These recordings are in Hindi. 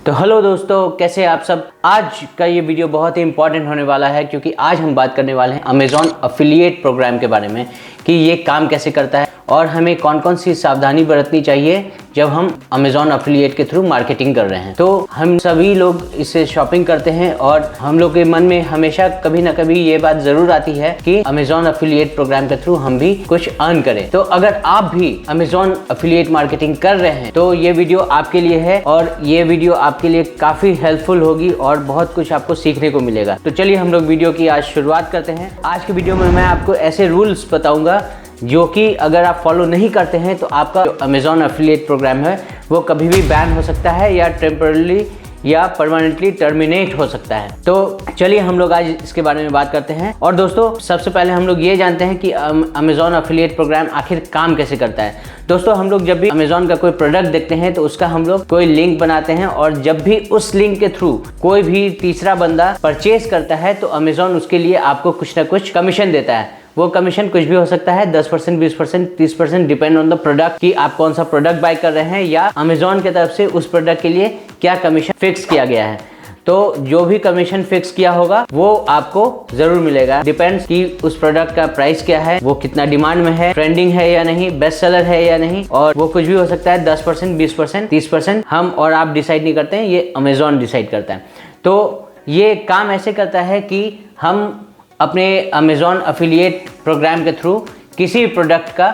तो हेलो दोस्तों, कैसे आप सब। आज का ये वीडियो बहुत ही इंपॉर्टेंट होने वाला है क्योंकि आज हम बात करने वाले हैं अमेज़ॉन एफिलिएट प्रोग्राम के बारे में कि ये काम कैसे करता है और हमें कौन कौन सी सावधानी बरतनी चाहिए जब हम अमेज़ॉन एफिलिएट के थ्रू मार्केटिंग कर रहे हैं। तो हम सभी लोग इससे शॉपिंग करते हैं और हम लोग के मन में हमेशा कभी ना कभी ये बात ज़रूर आती है कि अमेज़ॉन एफिलिएट प्रोग्राम के थ्रू हम भी कुछ अर्न करें। तो अगर आप भी अमेज़ॉन एफिलिएट मार्केटिंग कर रहे हैं तो ये वीडियो आपके लिए है और ये वीडियो आपके लिए काफ़ी हेल्पफुल होगी और बहुत कुछ आपको सीखने को मिलेगा। तो चलिए हम लोग वीडियो की आज शुरुआत करते हैं। आज की वीडियो में मैं आपको ऐसे रूल्स बताऊंगा जो कि अगर आप फॉलो नहीं करते हैं तो आपका जो अमेज़ॉन एफिलिएट प्रोग्राम है वो कभी भी बैन हो सकता है या टेम्परली या परमानेंटली टर्मिनेट हो सकता है। तो चलिए हम लोग आज इसके बारे में बात करते हैं। और दोस्तों, सबसे पहले हम लोग ये जानते हैं कि अमेज़ॉन एफिलिएट प्रोग्राम आखिर काम कैसे करता है। दोस्तों, हम लोग जब भी अमेज़ॉन का कोई प्रोडक्ट देखते हैं तो उसका हम लोग कोई लिंक बनाते हैं और जब भी उस लिंक के थ्रू कोई भी तीसरा बंदा परचेज करता है तो अमेज़ॉन उसके लिए आपको कुछ ना कुछ कमीशन देता है। वो कमीशन कुछ भी हो सकता है, 10%, 20%, 30%, डिपेंड ऑन द प्रोडक्ट कि आप कौन सा प्रोडक्ट बाय कर रहे हैं या अमेज़ॉन की तरफ से उस प्रोडक्ट के लिए क्या कमीशन फिक्स किया गया है। तो जो भी कमीशन फिक्स किया होगा वो आपको जरूर मिलेगा। डिपेंड्स कि उस प्रोडक्ट का प्राइस क्या है, वो कितना डिमांड में है, ट्रेंडिंग है या नहीं, बेस्ट सेलर है या नहीं, और वो कुछ भी हो सकता है। 10%, 20%, 30% हम और आप डिसाइड नहीं करते हैं, ये अमेज़ॉन डिसाइड करता है। तो ये काम ऐसे करता है कि हम अपने अमेज़ॉन एफिलिएट प्रोग्राम के थ्रू किसी प्रोडक्ट का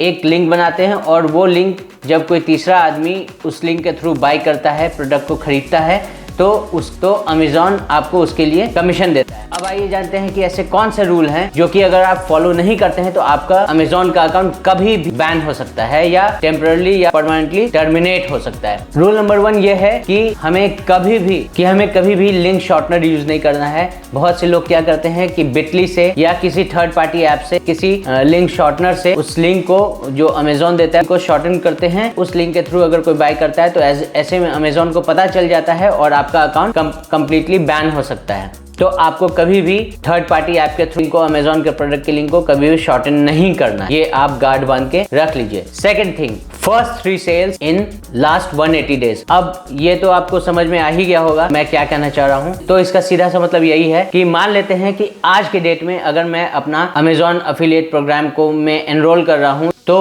एक लिंक बनाते हैं और वो लिंक जब कोई तीसरा आदमी उस लिंक के थ्रू बाय करता है, प्रोडक्ट को खरीदता है, तो अमेज़ॉन आपको उसके लिए कमीशन देता है। अब आइए जानते हैं कि ऐसे कौन से रूल हैं जो कि अगर आप फॉलो नहीं करते हैं तो आपका अमेज़ॉन का अकाउंट कभी भी बैन हो सकता है या टेम्परली या परमानेंटली टर्मिनेट हो सकता है। रूल नंबर 1 ये है कि हमें कभी भी लिंक शॉर्टनर यूज नहीं करना है। बहुत से लोग क्या करते हैं कि बिटली से या किसी थर्ड पार्टी ऐप से किसी लिंक शॉर्टनर से उस लिंक को जो अमेज़ॉन देता है को शॉर्टन करते हैं। उस लिंक के थ्रू अगर कोई बाय करता है तो ऐसे में अमेज़ॉन को पता चल जाता है और आपका अकाउंट कंप्लीटली बैन हो सकता है। तो आपको कभी भी थर्ड पार्टी ऐप के थ्रू को अमेज़ॉन के प्रोडक्ट के लिंक को कभी भी शॉर्टन नहीं करना, ये आप गार्ड बांध के रख लीजिए। Second thing, first 3 sales in last 180 days. अब ये तो आपको समझ में आ ही गया होगा मैं क्या कहना चाह रहा हूँ। तो इसका सीधा सा मतलब यही है कि मान लेते हैं कि आज के डेट में अगर मैं अपना अमेज़ॉन एफिलिएट प्रोग्राम को मैं एनरोल कर रहा हूँ तो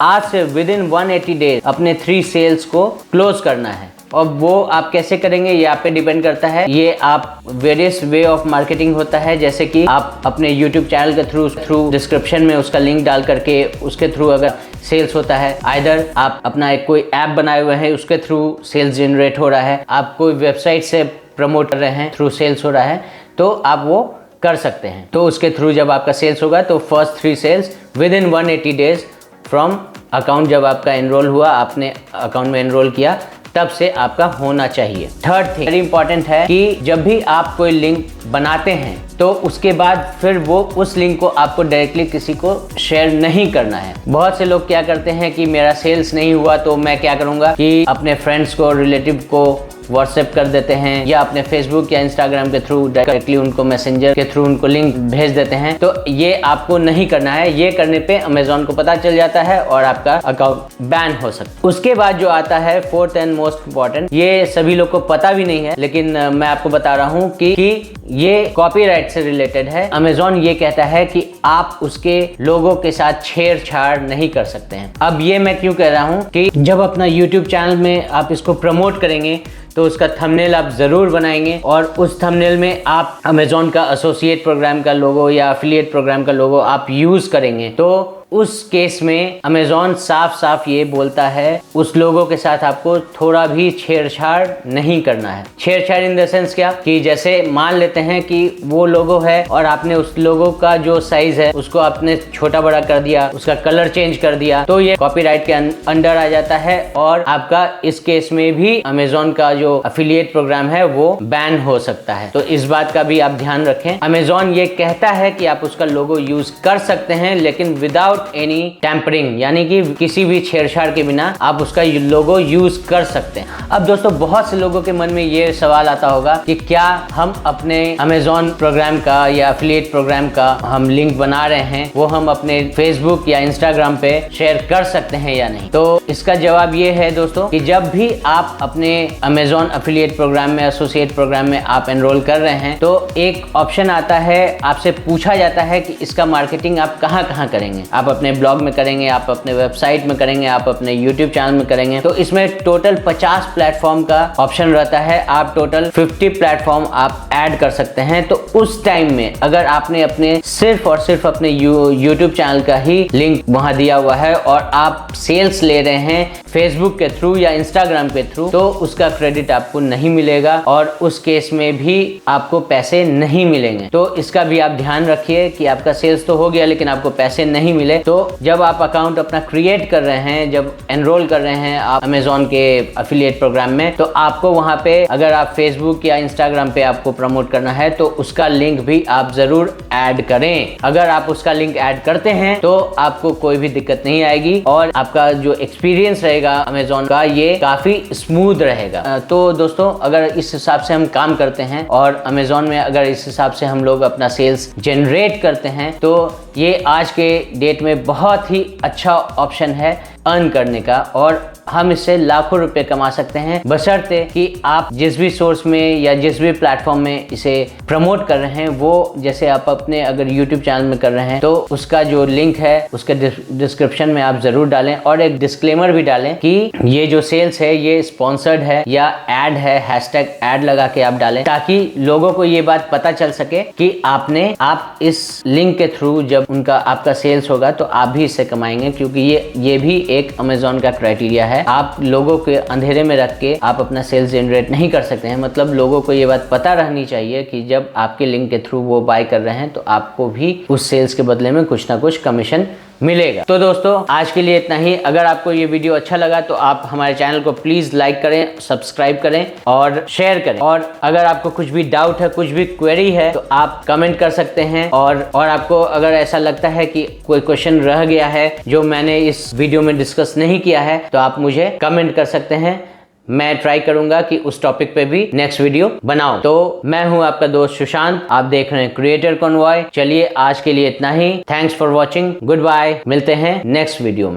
आज से विदिन 180 डेज अपने 3 सेल्स को क्लोज करना है। और वो आप कैसे करेंगे ये आप पे डिपेंड करता है। ये आप वेरियस वे ऑफ मार्केटिंग होता है, जैसे कि आप अपने YouTube चैनल के थ्रू डिस्क्रिप्शन में उसका लिंक डाल करके उसके थ्रू अगर सेल्स होता है, आइदर आप अपना एक कोई ऐप बनाए हुए हैं उसके थ्रू सेल्स जनरेट हो रहा है, आप कोई वेबसाइट से प्रमोट कर रहे हैं थ्रू सेल्स हो रहा है, तो आप वो कर सकते हैं। तो उसके थ्रू जब आपका सेल्स होगा तो first 3 sales within 180 days from account, जब आपका एनरोल हुआ, आपने अकाउंट में एनरोल किया, तब से आपका होना चाहिए। थर्ड थिंग वेरी इंपॉर्टेंट है कि जब भी आप कोई लिंक बनाते हैं तो उसके बाद फिर वो उस लिंक को आपको डायरेक्टली किसी को शेयर नहीं करना है। बहुत से लोग क्या करते हैं कि मेरा सेल्स नहीं हुआ तो मैं क्या करूंगा कि अपने फ्रेंड्स को, रिलेटिव को व्हाट्सएप कर देते हैं या अपने फेसबुक या इंस्टाग्राम के थ्रू डायरेक्टली उनको मैसेंजर के थ्रू उनको लिंक भेज देते हैं। तो ये आपको नहीं करना है। ये करने पे अमेज़ॉन को पता चल जाता है और आपका अकाउंट बैन हो सकता है। उसके बाद जो आता है फोर्थ एंड मोस्ट इम्पॉर्टेंट, ये सभी लोग को पता भी नहीं है लेकिन मैं आपको बता रहा हूँ कि ये कॉपीराइट से रिलेटेड है। अमेज़ॉन ये कहता है कि आप उसके लोगों के साथ छेड़छाड़ नहीं कर सकते हैं। अब ये मैं क्यों कह रहा हूँ कि जब अपना YouTube चैनल में आप इसको प्रमोट करेंगे तो उसका थंबनेल आप जरूर बनाएंगे और उस थंबनेल में आप अमेज़ॉन का एसोसिएट प्रोग्राम का लोगो या एफिलिएट प्रोग्राम का लोगो आप यूज करेंगे तो उस केस में अमेज़ॉन साफ साफ ये बोलता है उस लोगों के साथ आपको थोड़ा भी छेड़छाड़ नहीं करना है। छेड़छाड़ इन द सेंस क्या कि जैसे मान लेते हैं कि वो लोगो है और आपने उस लोगो का जो साइज है उसको आपने छोटा बड़ा कर दिया, उसका कलर चेंज कर दिया, तो ये कॉपीराइट के अंडर आ जाता है और आपका इस केस में भी अमेज़ॉन का जो एफिलिएट प्रोग्राम है वो बैन हो सकता है। तो इस बात का भी आप ध्यान रखें। अमेज़ॉन ये कहता है कि आप उसका लोगो यूज कर सकते हैं लेकिन विदाउट विदाउट एनी टैम्परिंग, यानी कि किसी भी छेड़छाड़ के बिना आप उसका लोगो यूज कर सकते हैं। अब दोस्तों बहुत से लोगों के मन में ये सवाल आता होगा कि क्या हम अपने अमेजॉन प्रोग्राम का या एफिलिएट प्रोग्राम का हम लिंक बना रहे हैं वो हम अपने फेसबुक या इंस्टाग्राम पे शेयर कर सकते हैं या नहीं। तो इसका जवाब ये है दोस्तों कि जब भी आप अपने अमेजॉन एफिलिएट प्रोग्राम में, एसोसिएट प्रोग्राम में आप एनरोल कर रहे हैं तो एक ऑप्शन आता है, आपसे पूछा जाता है कि इसका मार्केटिंग आप कहाँ कहाँ करेंगे। आप अपने ब्लॉग में करेंगे, आप अपने वेबसाइट में करेंगे, आप अपने यूट्यूब चैनल में करेंगे। तो इसमें टोटल 50 प्लेटफॉर्म का ऑप्शन रहता है। आप टोटल 50 प्लेटफॉर्म आप ऐड कर सकते हैं। तो उस टाइम में अगर आपने अपने सिर्फ और सिर्फ अपने यूट्यूब चैनल का ही लिंक वहां दिया हुआ है और आप सेल्स ले रहे हैं फेसबुक के थ्रू या इंस्टाग्राम के थ्रू, तो उसका क्रेडिट आपको नहीं मिलेगा और उस केस में भी आपको पैसे नहीं मिलेंगे। तो इसका भी आप ध्यान रखिए कि आपका सेल्स तो हो गया लेकिन आपको पैसे नहीं मिले। तो जब आप अकाउंट अपना क्रिएट कर रहे हैं, जब एनरोल कर रहे हैं आप अमेजॉन के एफिलिएट प्रोग्राम में, तो आपको वहां पे अगर आप फेसबुक या इंस्टाग्राम पे आपको प्रमोट करना है तो उसका लिंक भी आप जरूर ऐड करें। अगर आप उसका लिंक ऐड करते हैं तो आपको कोई भी दिक्कत नहीं आएगी और आपका जो एक्सपीरियंस रहेगा अमेजॉन का ये काफी स्मूथ रहेगा। तो दोस्तों अगर इस हिसाब से हम काम करते हैं और अमेजॉन में अगर इस हिसाब से हम लोग अपना सेल्स जनरेट करते हैं तो ये आज के डेट में बहुत ही अच्छा ऑप्शन है अर्न करने का और हम इससे लाखों रुपए कमा सकते हैं, बशर्ते कि आप जिस भी सोर्स में या जिस भी प्लेटफॉर्म में इसे प्रमोट कर रहे हैं वो, जैसे आप अपने अगर यूट्यूब चैनल में कर रहे हैं तो उसका जो लिंक है उसके डिस्क्रिप्शन में आप जरूर डालें और एक डिस्क्लेमर भी डालें कि ये जो सेल्स है ये स्पॉन्सर्ड है या एड है, हैशटैग एड लगा के आप डालें ताकि लोगों को ये बात पता चल सके कि आप इस लिंक के थ्रू जब उनका आपका सेल्स होगा तो आप भी इससे कमाएंगे, क्योंकि ये भी एक अमेजॉन का क्राइटेरिया है। आप लोगों के अंधेरे में रख के आप अपना सेल्स जनरेट नहीं कर सकते हैं। मतलब लोगों को ये बात पता रहनी चाहिए कि जब आपके लिंक के थ्रू वो बाय कर रहे हैं तो आपको भी उस सेल्स के बदले में कुछ ना कुछ कमीशन मिलेगा। तो दोस्तों आज के लिए इतना ही। अगर आपको ये वीडियो अच्छा लगा तो आप हमारे चैनल को प्लीज लाइक करें, सब्सक्राइब करें और शेयर करें। और अगर आपको कुछ भी डाउट है, कुछ भी क्वेरी है तो आप कमेंट कर सकते हैं। और आपको अगर ऐसा लगता है कि कोई क्वेश्चन रह गया है जो मैंने इस वीडियो में डिस्कस नहीं किया है तो आप मुझे कमेंट कर सकते हैं। मैं ट्राई करूंगा कि उस टॉपिक पे भी नेक्स्ट वीडियो बनाऊं। तो मैं हूं आपका दोस्त सुशांत, आप देख रहे हैं क्रिएटर कॉन्वॉय। चलिए आज के लिए इतना ही। Thanks for watching, good bye, मिलते हैं नेक्स्ट वीडियो में।